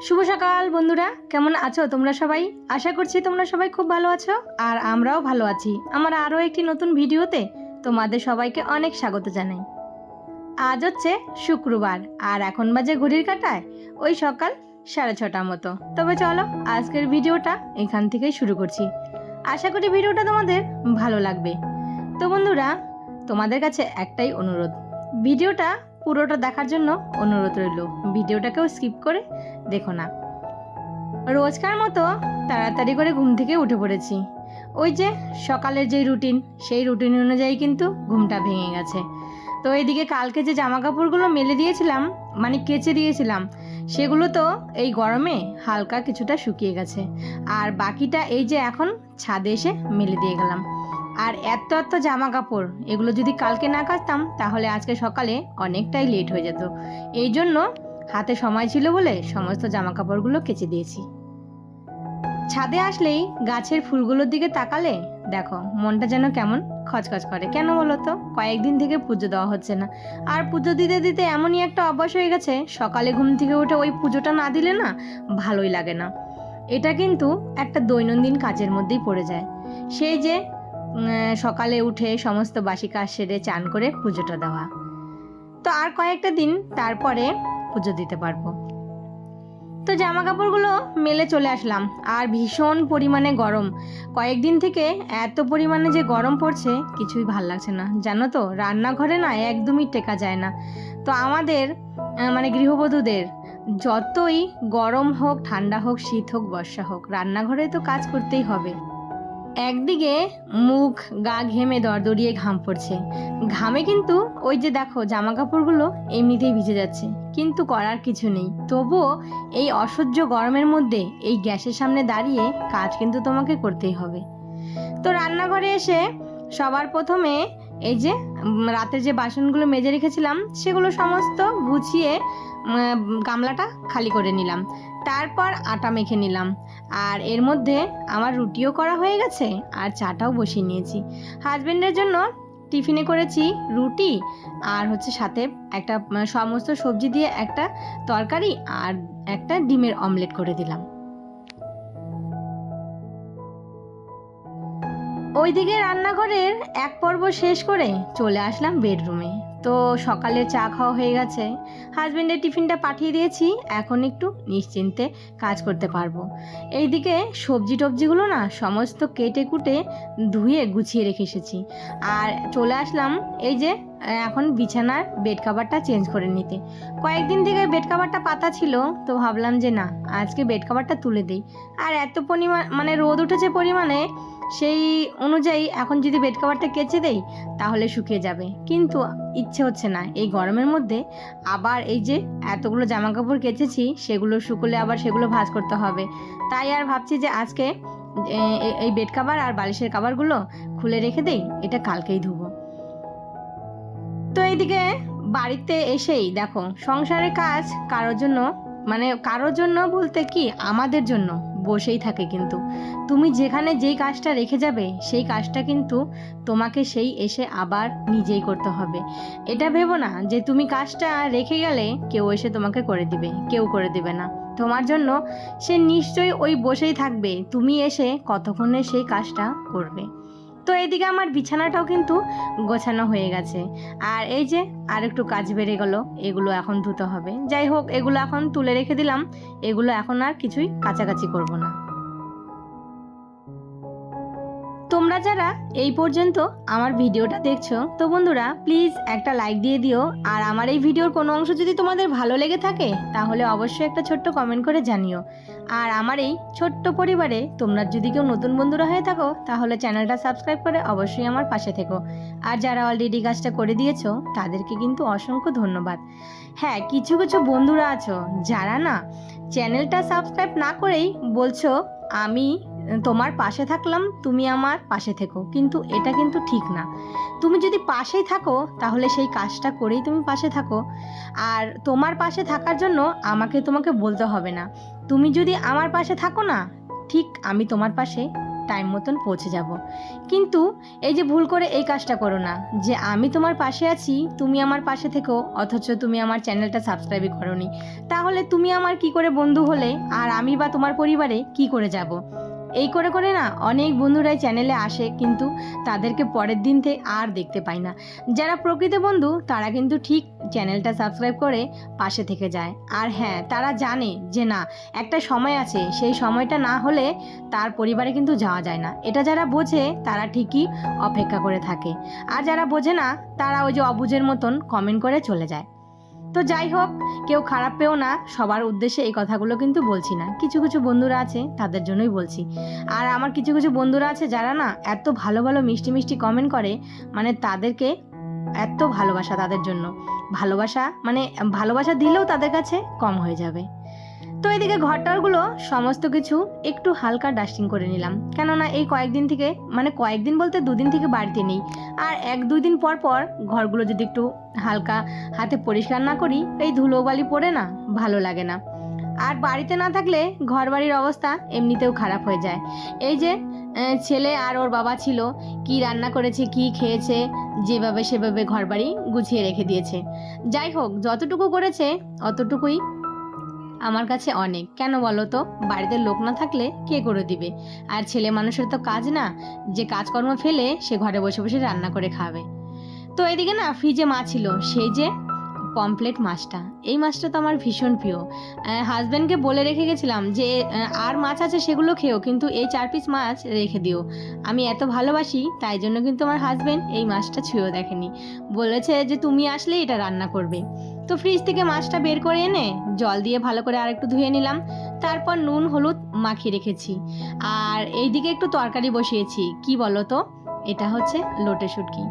শুভ সকাল বন্ধুরা, কেমন আছো তোমরা সবাই? আশা করছি তোমরা সবাই খুব ভালো আছো আর আমরাও ভালো আছি। আমার আরও একটি নতুন ভিডিওতে তোমাদের সবাইকে অনেক স্বাগত জানাই। আজ হচ্ছে শুক্রবার আর এখন বাজে ঘড়ির কাঁটায় ওই সকাল 6:30 মতো। তবে চলো আজকের ভিডিওটা এখান থেকেই শুরু করছি। আশা করি ভিডিওটা তোমাদের ভালো লাগবে। তো বন্ধুরা, তোমাদের কাছে একটাই অনুরোধ, ভিডিওটা পুরোটা দেখার জন্য অনুরোধ রইল। ভিডিওটাকেও স্কিপ করে দেখো না। রোজকার মতো তাড়াতাড়ি করে ঘুম থেকে উঠে পড়েছি। ওই যে সকালের যে রুটিন, সেই রুটিন অনুযায়ী কিন্তু ঘুমটা ভেঙে গেছে। তো এইদিকে কালকে যে জামা কাপড়গুলো মেলে দিয়েছিলাম, মানে কেচে দিয়েছিলাম, সেগুলো তো এই গরমে হালকা কিছুটা শুকিয়ে গেছে। আর বাকিটা এই যে এখন ছাদে এসে মেলে দিয়ে গেলাম। আর এত জামা কাপড়, এগুলো যদি কালকে না কাচতাম তাহলে আজকে সকালে অনেকটাই লেট হয়ে যেত। এই জন্য হাতে সময় ছিল বলে সমস্ত জামা কাপড়গুলো কেচে দিয়েছি। ছাদে আসলেই গাছের ফুলগুলোর দিকে তাকালে দেখো মনটা যেন কেমন খচখচ করে। কেন বলো তো? কয়েকদিন থেকে পুজো দেওয়া হচ্ছে না, আর পুজো দিতে দিতে এমনই একটা অভ্যাস হয়ে গেছে, সকালে ঘুম থেকে উঠে ওই পুজোটা না দিলে না ভালোই লাগে না। এটা কিন্তু একটা দৈনন্দিন কাজের মধ্যেই পড়ে যায়। সেই যে সকালে উঠে সমস্ত বাসি কাজ সেরে চান করে পুজোটা দেওয়া। তো আর কয়েকটা দিন তারপরে পুজো দিতে পারবো। তো জামা কাপড়গুলো মেলে চলে আসলাম। আর ভীষণ পরিমাণে গরম, কয়েকদিন থেকে এত পরিমাণে যে গরম পড়ছে কিছুই ভাল লাগছে না, জানো তো। রান্নাঘরে না একদমই টেকা যায় না। তো আমাদের মানে গৃহবধূদের যতই গরম হোক, ঠান্ডা হোক, শীত হোক, বর্ষা হোক, রান্নাঘরে তো কাজ করতেই হবে। একদিকে মুখ গা ঘেমে দরদরিয়ে ঘাম পড়ছে, ঘামে কিন্তু ওই যে দেখো জামা কাপড়গুলো এমনিতেই ভিজে যাচ্ছে, কিন্তু করার কিছু নেই। তবুও এই অসহ্য গরমের মধ্যে এই গ্যাসের সামনে দাঁড়িয়ে কাজ কিন্তু তোমাকে করতেই হবে। তো রান্নাঘরে এসে সবার প্রথমে এই যে রাতের যে বাসনগুলো মেজে রেখেছিলাম সেগুলো সমস্ত গুছিয়ে গামলাটা খালি করে নিলাম। তারপর আটা মেখে নিলাম। আর এর মধ্যে আমার রুটিও করা হয়ে গেছে আর চাটাও বসিয়ে নিয়েছি। হাজবেন্ডের জন্য টিফিনে করেছি রুটি আর হচ্ছে সাথে একটা সমস্ত সবজি দিয়ে একটা তরকারি আর একটা ডিমের অমলেট করে দিলাম। ওইদিকে রান্নাঘরের এক পর্ব শেষ করে চলে আসলাম বেডরুমে। তো সকালে চা খাওয়া হয়ে গেছে, হাজবেন্ডের টিফিনটা পাঠিয়ে দিয়েছি, এখন একটু নিশ্চিন্তে কাজ করতে পারবো। এইদিকে সবজি টবজিগুলো না সমস্ত কেটে কুটে ধুয়ে গুছিয়ে রেখে এসেছি। আর চলে আসলাম এই যে এখন বিছানার বেড কাভারটা চেঞ্জ করে নিতে। কয়েকদিন থেকে বেড কাভারটা পাতা ছিল, তো ভাবলাম যে না আজকে বেড কাভারটা তুলে দিই। আর এত পরিমাণ মানে রোদ উঠেছে পরিমাণে, সেই অনুযায়ী এখন যদি বেড কাভারটা কেচে দেই তাহলে শুকিয়ে যাবে, কিন্তু ইচ্ছে হচ্ছে না এই গরমের মধ্যে। আবার এই যে এতগুলো জামা কাপড় কেচেছি সেগুলো শুকোলে আবার সেগুলো ভাঁজ করতে হবে। তাই আর ভাবছি যে আজকে এই বেড কাভার আর বালিশের কাভারগুলো খুলে রেখে দেই, এটা কালকেই ধুবো। তো এইদিকে বাড়িতে এসেই দেখো সংসারের কাজ কারোর জন্য বলতে কি আমাদের জন্য বসেই থাকে, কিন্তু তুমি যেখানে যেই কাজটা রেখে যাবে সেই কাজটা কিন্তু তোমাকে সেই এসে আবার নিজেই করতে হবে। এটা ভেবো না যে তুমি কাজটা রেখে গেলে কেউ এসে তোমাকে করে দিবে, কেউ করে দিবে না। তোমার জন্য সে নিশ্চয়ই ওই বসেই থাকবে, তুমি এসে কতক্ষণে সেই কাজটা করবে। তো এইদিকে আমার বিছানাটাও কিন্তু গোছানো হয়ে গেছে। আর এই যে আর একটু কাজ বেড়ে গেল, এগুলো এখন ধুতে হবে। যাই হোক, এগুলো এখন তুলে রেখে দিলাম, এগুলো এখন আর কিছুই কাচাকাচি করব না। তোমরা যারা এই পর্যন্ত আমার ভিডিওটা দেখছো, তো বন্ধুরা প্লিজ একটা লাইক দিয়ে দিও। আর আমার এই ভিডিওর কোনো অংশ যদি তোমাদের ভালো লেগে থাকে তাহলে অবশ্যই একটা ছোট্ট কমেন্ট করে জানিও। আর আমার এই ছোট্ট পরিবারে তোমরা যদি কেউ নতুন বন্ধুরা হয়ে থাকো তাহলে চ্যানেলটা সাবস্ক্রাইব করে অবশ্যই আমার পাশে থেকো। আর যারা অলরেডি কাজটা করে দিয়েছো তাদেরকে কিন্তু অসংখ্য ধন্যবাদ। হ্যাঁ, কিছু কিছু বন্ধুরা আছো যারা না চ্যানেলটা সাবস্ক্রাইব না করেই বলছো আমি তোমার পাশে থাকলাম, তুমি আমার পাশে থেকো, কিন্তু এটা কিন্তু ঠিক না। তুমি যদি পাশেই থাকো তাহলে সেই কাজটা করেই তুমি পাশে থাকো। আর তোমার পাশে থাকার জন্য তোমাকে বলতে হবে না। তুমি যদি আমার পাশে থাকো না, ঠিক আমি তোমার পাশে টাইম মতন পৌঁছে যাব। কিন্তু এই যে ভুল করে এই কাজটা করো না যে আমি তোমার পাশে আছি, তুমি আমার পাশে থেকো, অথচ তুমি আমার চ্যানেলটা সাবস্ক্রাইবই করোনি। তাহলে তুমি আমার কি করে বন্ধু হলে, আর আমি বা তোমার পরিবারে কি করে যাব? এই করে করে না অনেক বন্ধুরাই চ্যানেলে আসে, কিন্তু তাদেরকে পরের দিন থেকে আর দেখতে পাই না। যারা প্রকৃত বন্ধু তারা কিন্তু ঠিক চ্যানেলটা সাবস্ক্রাইব করে পাশে থেকে যায়। আর হ্যাঁ, তারা জানে যে না, একটা সময় আছে, সেই সময়টা না হলে তার পরিবারে কিন্তু যাওয়া যায় না। এটা যারা বোঝে তারা ঠিকই অপেক্ষা করে থাকে, আর যারা বোঝে না তারা ওই যে অবুঝের মতন কমেন্ট করে চলে যায়। তো যাই হোক, কেউ খারাপ পেও না, সবার উদ্দেশ্যে এই কথাগুলো কিন্তু বলছি না। কিছু কিছু বন্ধুরা আছে তাদের জন্যই বলছি। আর আমার কিছু কিছু বন্ধুরা আছে যারা না এত ভালো ভালো মিষ্টি মিষ্টি কমেন্ট করে, মানে তাদেরকে এত ভালোবাসা তাদের জন্য, ভালোবাসা দিলেও তাদের কাছে কম হয়ে যাবে। তো এদিকে ঘরটারগুলো সমস্ত কিছু একটু হালকা ডাস্টিং করে নিলাম, কেননা এই কয়েকদিন থেকে, মানে কয়েকদিন বলতে দুদিন থেকে বাড়িতে নেই। আর 1-2 দিন পর পর ঘরগুলো যদি একটু হালকা হাতে পরিষ্কার না করি, এই ধুলোবালি পড়ে না ভালো লাগে না। আর বাড়িতে না থাকলে ঘর বাড়ির অবস্থা এমনিতেও খারাপ হয়ে যায়। এই যে ছেলে আর ওর বাবা ছিল, কি রান্না করেছে, কি খেয়েছে, যেভাবে সেভাবে ঘর বাড়ি গুছিয়ে রেখে দিয়েছে। যাই হোক, যতটুকু করেছে অতটুকুই আমার কাছে অনেক। কেন বলো তো, বাড়িতে লোক না থাকলে কে করে দিবে? আর ছেলে মানুষের তো কাজ না যে কাজকর্ম ফেলে সে ঘরে বসে বসে রান্না করে খাবে। তো এদিকে না ফ্রিজে মাছ ছিল, সেই যে পমফ্লেট মাছটা, এই মাছটা তো আমার ভীষণ প্রিয়। হাজব্যান্ডকে বলে রেখে গেছিলাম যে আর মাছ আছে সেগুলো খেও, কিন্তু এই 4 পিস মাছ রেখে দিও। আমি এত ভালোবাসি, তাই জন্য কিন্তু আমার হাজব্যান্ড এই মাছটা ছুঁয়েও দেখেনি, বলেছে যে তুমি আসলে এটা রান্না করবে। তো ফ্রিজ থেকে মাছটা বের করে এনে জল দিয়ে ভালো করে আরেকটু ধুয়ে নিলাম, তারপর নুন হলুদ মাখিয়ে রেখেছি। আর এইদিকে একটু তরকারি বসিয়েছি। কি বলো তো, এটা হচ্ছে লোটে শুটকি।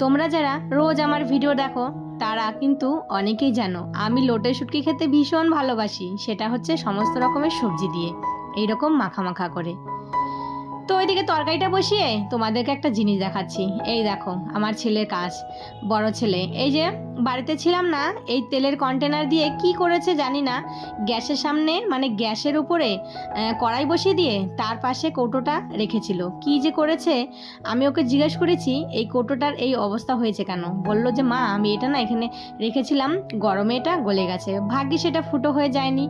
তোমরা যারা রোজ আমার ভিডিও দেখো তারা কিন্তু অনেকেই জানো আমি লোটে শুটকি খেতে ভীষণ ভালোবাসি। সেটা হচ্ছে সমস্ত রকমের সবজি দিয়ে এইরকম মাখা মাখা করে। তো ওইদিকে তরকারিটা বসিয়ে তোমাদেরকে একটা জিনিস দেখাচ্ছি। এই দেখো আমার ছেলের কাজ, বড় ছেলে। এই যে বাড়িতে ছিলাম না, এই তেলের কন্টেনার দিয়ে কি করেছে জানি না, গ্যাসের সামনে মানে গ্যাসের উপরে কড়াই বসিয়ে দিয়ে তার পাশে কৌটোটা রেখেছিল। কি যে করেছে, আমি ওকে জিজ্ঞেস করেছি এই কৌটোটার এই অবস্থা হয়েছে কেন। বলল যে মা, আমি এটা না এখানে রেখেছিলাম, গরমে এটা গলে গেছে, ভাগ্যিস সেটা ফুটো হয়ে যায়নি।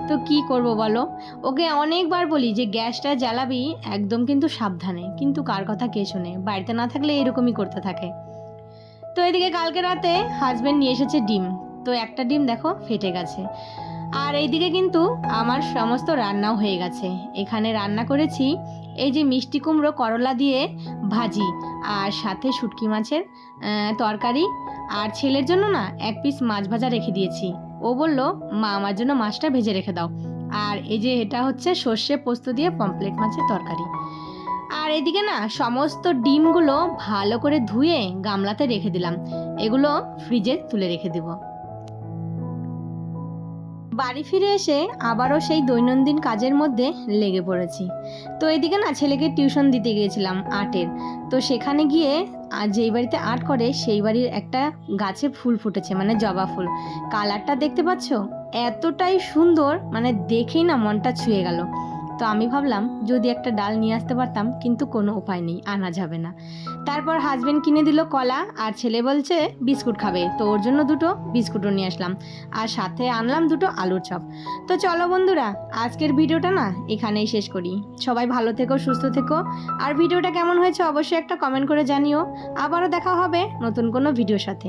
তো কি করব বলো, ওকে অনেকবার বলি যে গ্যাসটা জ্বালাবি একদম কিন্তু সাবধানে, কিন্তু কার কথা কে শোনে, বাড়িতে না থাকলে এরকমই করতে থাকে। তো এদিকে কালকে রাতে হাজবেন্ড নিয়ে এসেছে ডিম, তো একটা ডিম দেখো ফেটে গেছে। আর এইদিকে কিন্তু আমার সমস্ত রান্নাও হয়ে গেছে। এখানে রান্না করেছি এই যে মিষ্টি কুমড়ো করলা দিয়ে ভাজি, আর সাথে শুটকি মাছের তরকারি। আর ছেলের জন্য না 1 পিস মাছ ভাজা রেখে দিয়েছি। ও বলল মা আমার জন্য মাছটা ভেজে রেখে দাও। আর এই যে এটা হচ্ছে সর্ষে পোস্ত দিয়ে পমফ্লেট মাছের তরকারি। আর এদিকে না সমস্ত ডিমগুলো ভালো করে ধুয়ে গামলাতে রেখে দিলাম, এগুলো ফ্রিজে তুলে রেখে দেব। বাড়ি ফিরে এসে আবারও সেই দৈনন্দিন কাজের মধ্যে লেগে পড়েছি। তো এদিকে না ছেলেকে টিউশন দিতে গিয়েছিলাম আর্টের। তো সেখানে গিয়ে যেই বাড়িতে আর্ট করে সেই বাড়ির একটা গাছে ফুল ফুটেছে, মানে জবা ফুল। কালারটা দেখতে পাচ্ছ, এতটাই সুন্দর, মানে দেখেই না মনটা ছুঁয়ে গেল। তো আমি ভাবলাম যদি একটা ডাল নিয়ে আসতে পারতাম, কিন্তু কোনো উপায় নেই, আনা যাবে না। তারপর হাজবেন্ড কিনে দিল কলা, আর ছেলে বলছে বিস্কুট খাবে, তো ওর জন্য 2টো বিস্কুটও নিয়ে আসলাম, আর সাথে আনলাম 2টো আলুর চপ। তো চলো বন্ধুরা, আজকের ভিডিওটা না এখানেই শেষ করি। সবাই ভালো থেকো, সুস্থ থেকো। আর ভিডিওটা কেমন হয়েছে অবশ্যই একটা কমেন্ট করে জানিও। আবারও দেখা হবে নতুন কোনো ভিডিওর সাথে।